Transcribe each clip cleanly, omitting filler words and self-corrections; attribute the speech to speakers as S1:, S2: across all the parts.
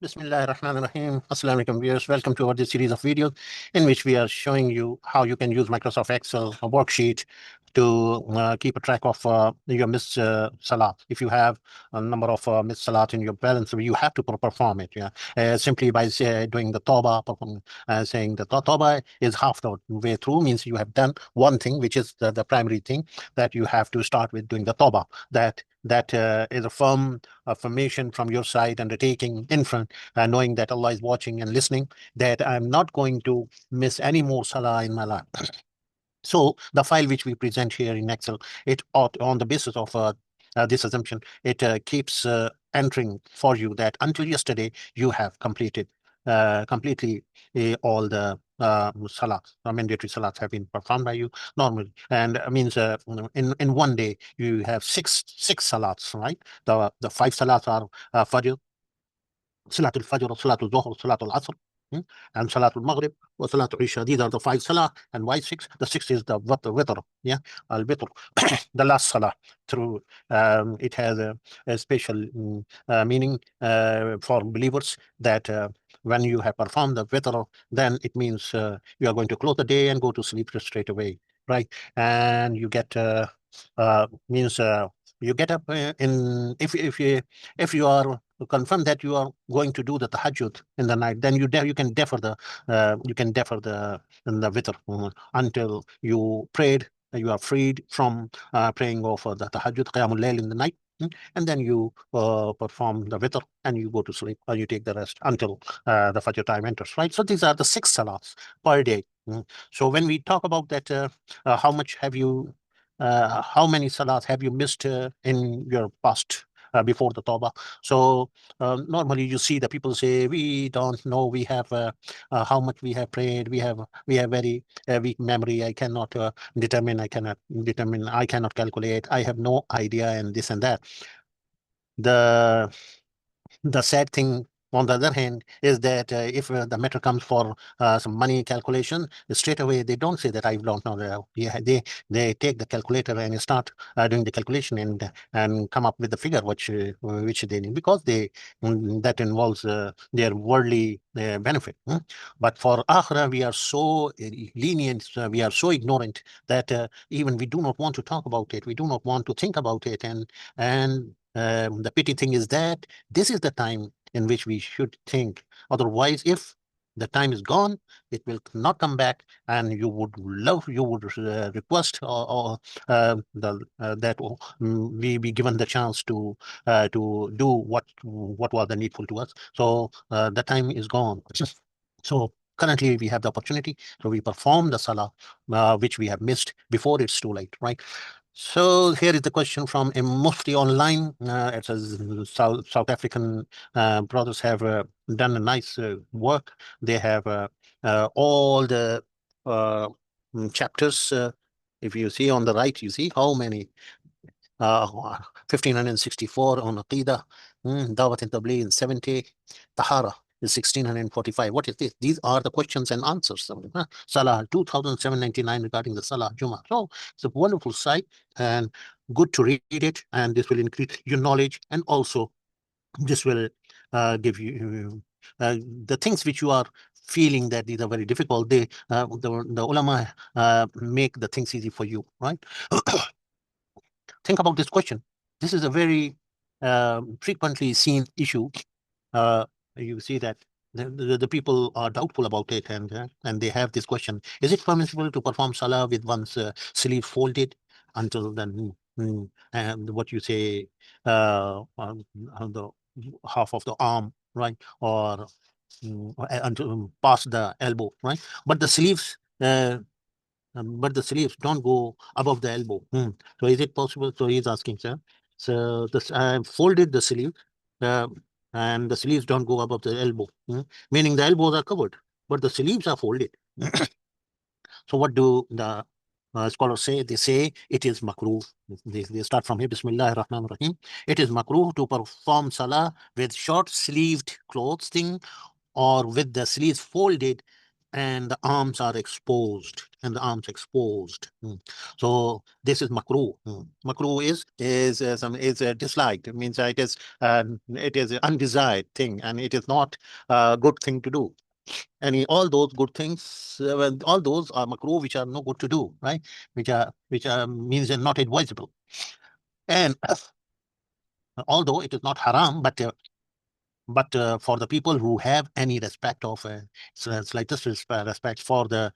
S1: Bismillah ar-Rahman ar-Rahim. Assalamu alaikum viewers. Welcome to our series of videos in which we are showing you how you can use Microsoft Excel, a worksheet, to keep a track of your missed salat. If you have a number of missed salat in your balance, you have to perform it. Yeah, simply by doing the tawbah, saying the tawbah is half the way through, means you have done one thing, which is the primary thing that you have to start with doing the tawbah. That is a firm affirmation from your side, undertaking in front, knowing that Allah is watching and listening, that I'm not going to miss any more salah in my life. So the file which we present here in Excel, it ought, on the basis of this assumption, it keeps entering for you that until yesterday you have completed completely all the salats, mandatory salats have been performed by you normally, and means in one day you have six salats, right? The five salats are Fajr, Salatul Fajr, Salatul Dhuhr, Salatul Asr, and Salatul Maghrib, or Salatul Isha. These are the five salah. And why six? The sixth is the witr, yeah, al witr, the last salah. Through it has a special meaning for believers that when you have performed the witr, then it means you are going to close the day and go to sleep straight away, right? And you get means you get up in if you are confirm that you are going to do the tahajjud in the night, then you can defer the witr until you prayed. You are freed from praying over the tahajjud, qiyamul layl in the night. And then you perform the witr and you go to sleep, or you take the rest until the fajr time enters, right? So these are the six salats per day. So when we talk about that, how much have you how many salats have you missed in your past before the tawbah? So normally you see the people say, we don't know, we have how much we have prayed, we have very weak memory, I cannot calculate, I have no idea, and this and that. The sad thing, on the other hand, is that if the matter comes for some money calculation, straight away they don't say that I don't know. Yeah, they take the calculator and start doing the calculation and come up with the figure which they need, because that involves their worldly benefit. But for akhirah, we are so lenient, we are so ignorant that even we do not want to talk about it, we do not want to think about it, and the pity thing is that this is the time in which we should think. Otherwise, if the time is gone, it will not come back, and you would request or that we be given the chance to do what was the needful to us. So the time is gone. So currently we have the opportunity, so we perform the salah which we have missed before it's too late, right? So here is the question from a Mufti online. It says South African brothers have done a nice work. They have all the uh, chapters. If you see on the right, you see how many. 1564 on Aqidah, Dawat and Tabligh in 70, Tahara is 1645. What is this? These are the questions and answers. Salah 2799 regarding the Salah Juma. So it's a wonderful site and good to read it, and this will increase your knowledge, and also this will give you the things which you are feeling that these are very difficult. The ulama make the things easy for you, right? Think about this question. This is a very frequently seen issue. You see that the people are doubtful about it, and they have this question: is it permissible to perform salah with one's sleeve folded until then? And what you say, on the half of the arm, right, or until past the elbow, right? But the sleeves. But the sleeves don't go above the elbow. So is it possible? So he's asking, sir. So this I folded the sleeve, uh, and the sleeves don't go above the elbow, meaning the elbows are covered, but the sleeves are folded. So what do the scholars say? They say it is makruh. They start from here. Bismillah ar-Rahman ar-Rahim. It is makruh to perform salah with short sleeved clothing or with the sleeves folded and the arms are exposed, and the arms exposed. So this is makruh. Makruh is disliked. It means it is an undesired thing, and it is not a good thing to do. And all those good things, all those are makruh, which are no good to do, right? Which are means they're not advisable. And although it is not haram, but for the people who have any respect of slightest respect for the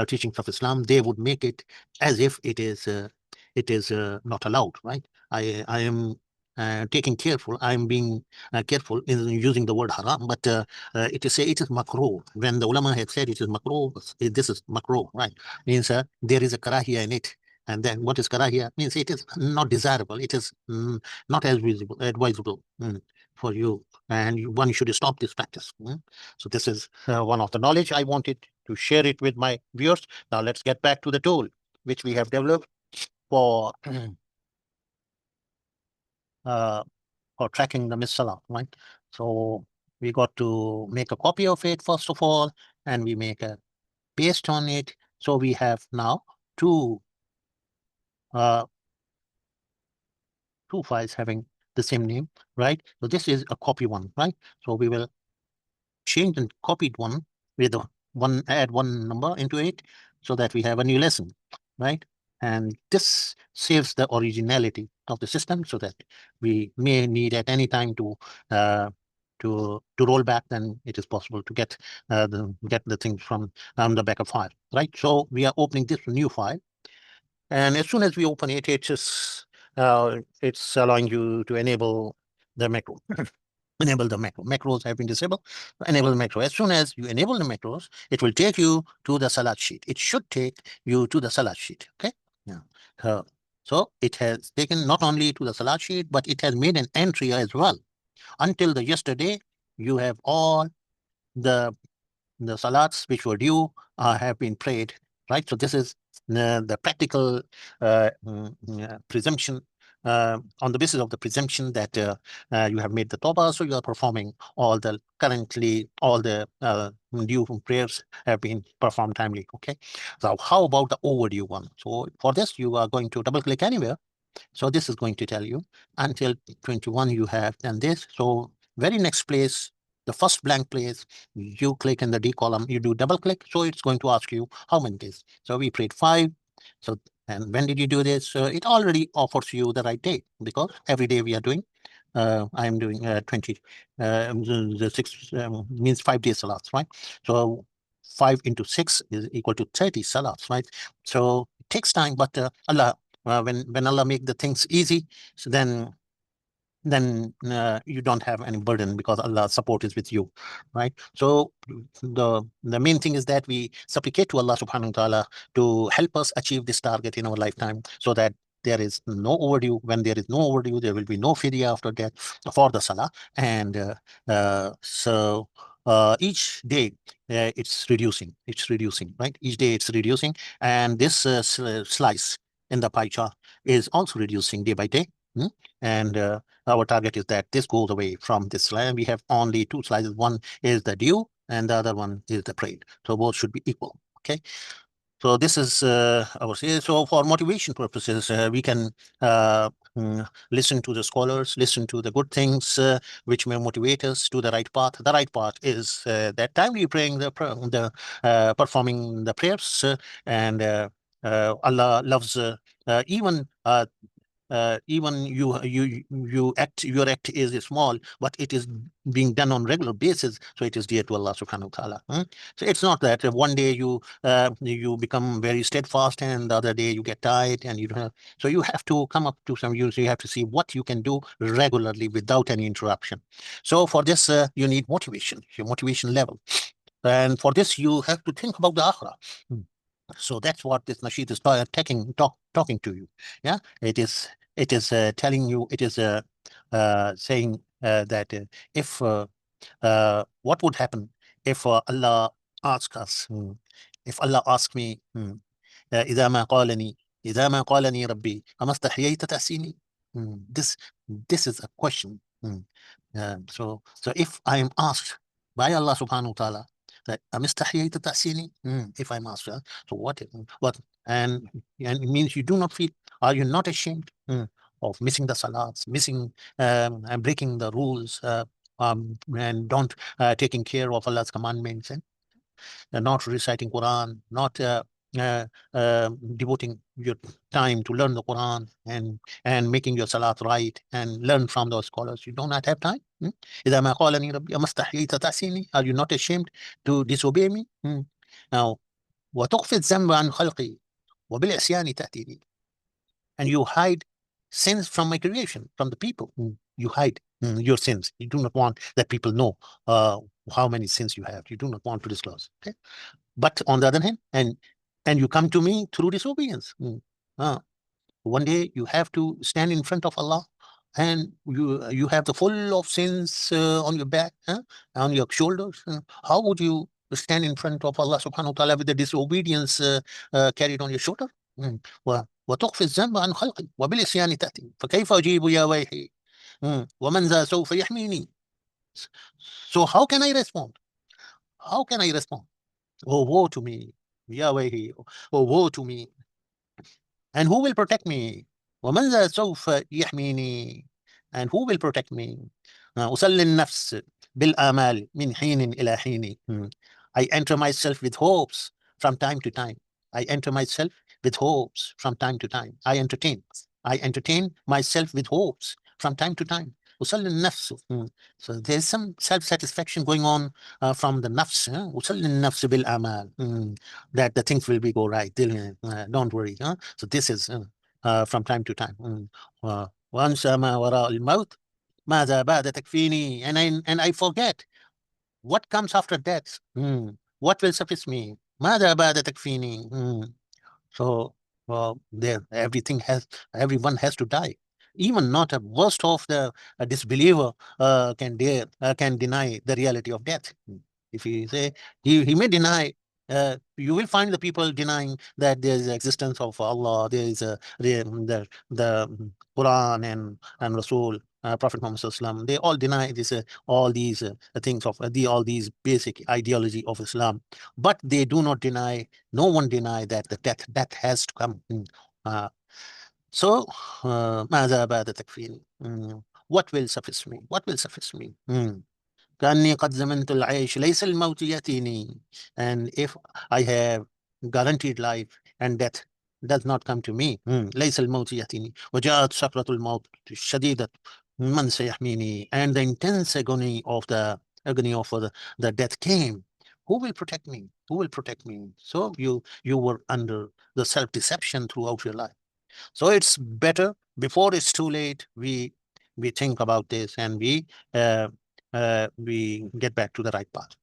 S1: teachings of Islam, they would make it as if it is not allowed, right? I am taking careful. I am being careful in using the word haram, but it is say it is makruh. When the ulama had said it is makruh, this is makruh, right? Means there is a karahiyah in it. And then what is karahiyah? Means it is not desirable. It is not as advisable for you, and one should stop this practice. So this is one of the knowledge I wanted to share it with my viewers. Now let's get back to the tool which we have developed for uh, for tracking the Salat, right? So we got to make a copy of it first of all, and we make a paste on it. So we have now two uh, two files having the same name, right? So this is a copy one, right? So we will change and copied one with add one number into it so that we have a new lesson, right? And this saves the originality of the system so that we may need at any time uh, to roll back. Then it is possible to get the things from the backup file, right? So we are opening this new file, and as soon as we open it, it's allowing you to enable the macro. Enable the macro. Macros have been disabled. Enable the macro. As soon as you enable the macros, it will take you to the Salat sheet. It should take you to the Salat sheet. Okay. Yeah. So it has taken not only to the Salat sheet, but it has made an entry as well. Until the yesterday, you have all the salats which were due have been prayed, right? So this is the practical presumption, on the basis of the presumption that you have made the tawbah, so you are performing all the due prayers have been performed timely. Okay, so how about the overdue one? So for this, you are going to double click anywhere. So this is going to tell you until 21 you have done this. So very next place, the first blank place, you click in the D column, you do double click. So it's going to ask you how many days. So we prayed 5. So, and when did you do this? It already offers you the right date because every day we are doing. I am doing 20. The 6 means 5 days salats, right? So 5 into 6 is equal to 30 salats, right? So it takes time, but Allah, when Allah make the things easy, so then you don't have any burden because Allah's support is with you, right? So the main thing is that we supplicate to Allah subhanahu wa ta'ala to help us achieve this target in our lifetime so that there is no overdue. When there is no overdue, there will be no fidya after that for the salah. And each day it's reducing, right? Each day it's reducing. And this slice in the pie chart is also reducing day by day. And our target is that this goes away from this slide. We have only two slices. One is the due and the other one is the prayed. So both should be equal. Okay. So this is our say. So for motivation purposes, we can listen to the scholars, listen to the good things which may motivate us to the right path. The right path is that timely praying, performing the prayers, and Allah loves even your act is small, but it is being done on regular basis, so it is dear to Allah subhanahu wa ta'ala. So it's not that one day you become very steadfast and the other day you get tired and you don't have, so you have to come up to some use. You have to see what you can do regularly without any interruption. So for this you need motivation, your motivation level, and for this you have to think about the akhirah. So that's what this nasheed is talking to you. Yeah, it is telling you, it is saying that if what would happen if Allah asks us, if Allah asks me, إذا ما قالني إذا ما قالني ربي أما استحييت تأسيني. This is a question. So if I am asked by Allah subhanahu wa ta'ala that أمستحييت تحسيني? If I'm asked, so what? And it means you do not feel, are you not ashamed of missing the salats, missing and breaking the rules, and don't taking care of Allah's commandments, and not reciting Quran, not uh, devoting your time to learn the Quran and making your salat right and learn from those scholars. You do not have time. إذا ما قالني ربي أما استحييت تعصيني? Are you not ashamed to disobey me? Now, وتخفي الذنب عن خلقي وبالعصيان تأتيني. And you hide sins from my creation, from the people. You hide your sins. You do not want that people know how many sins you have. You do not want to disclose. Okay. But on the other hand, and you come to me through disobedience. One day you have to stand in front of Allah, and you have the full of sins on your back, on your shoulders. How would you stand in front of Allah subhanahu wa ta'ala with the disobedience carried on your shoulder? وتخفي الذنب عن خلقي وبالعصيان تأتي فكيف أجيب يا ويحي ومن ذا سوف يحميني. So how can I respond? How can I respond? Oh, woe to me. Yahweh. Oh, woe to me. And who will protect me? ومن ذا سوف يحميني. And who will protect me? أسلي النفس بالآمال من حين إلى حين. I enter myself with hopes from time to time. I enter myself with hopes from time to time. I entertain myself with hopes from time to time. أسلي النفس. So there's some self-satisfaction going on from the nafs. أسلي النفس بالآمال. That the things will be go right. Don't worry. So this is from time to time. وأنسى ما وراء الموت ماذا بعد تكفيني. And I forget what comes after death. What will suffice me. ماذا بعد تكفيني. So everyone has to die. Even not a worst of the disbeliever can deny the reality of death. If he say he may deny, you will find the people denying that there is the existence of Allah, there is the Quran and Rasul, Prophet Muhammad Sallallahu Alaihi Wasallam. They all deny this, all these things of all these basic ideology of Islam, but they do not deny. No one deny that the death has to come. So ماذا بعد تكفيني. What will suffice me? What will suffice me? كأني قد زمنت العيش ليس الموت يأتيني. And if I have guaranteed life and death does not come to me, ليس الموت يأتيني وجاءت سكرة الموت الشديدة من سيحميني. And the intense agony of the death came. Who will protect me? Who will protect me? So you were under the self-deception throughout your life. So it's better before it's too late. We think about this and we get back to the right path.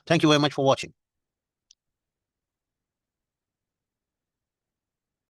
S1: Thank you very much for watching.